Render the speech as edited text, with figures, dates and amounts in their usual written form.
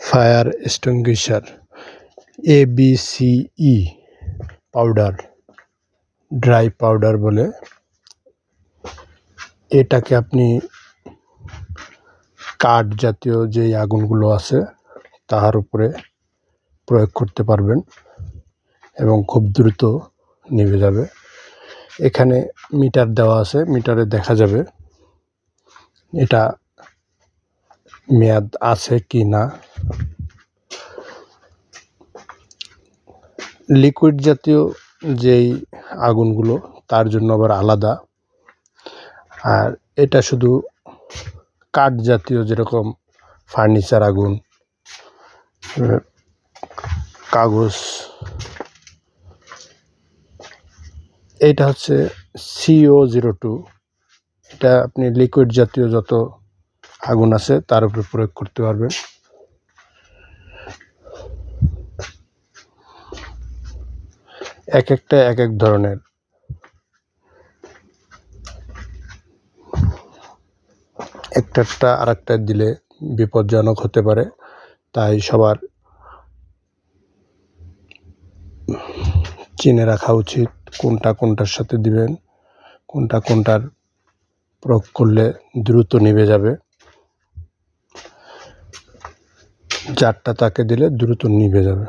Fire extinguisher ABCE powder, dry powder বলে। এটাকে আপনি কাঠ জাতীয় যেই আগুনগুলো আছে তাহার উপরে প্রয়োগ করতে পারবেন এবং খুব দ্রুত নিভে যাবে। এখানে মিটার দেওয়া আছে, মিটারে দেখা যাবে এটা মেয়াদ আছে কি না। লিকুইড জাতীয় যেই আগুনগুলো তার জন্য আবার আলাদা, আর এটা শুধু কাঠ জাতীয় যেরকম ফার্নিচার আগুন, কাগজ, এইটা হচ্ছে CO02। এটা আপনি লিকুইড জাতীয় যত আগুন আছে তার উপরে প্রয়োগ করতে পারবেন। এক একটা এক এক ধরনের, একটা আর একটা দিলে বিপজ্জনক হতে পারে, তাই সবার চিনে রাখা উচিত কোনটা কোনটার সাথে দিবেন, কোনটা কোনটার প্রয়োগ করলে দ্রুত নিভে যাবে। যারটা তাকে দিলে দ্রুত নিভে যাবে।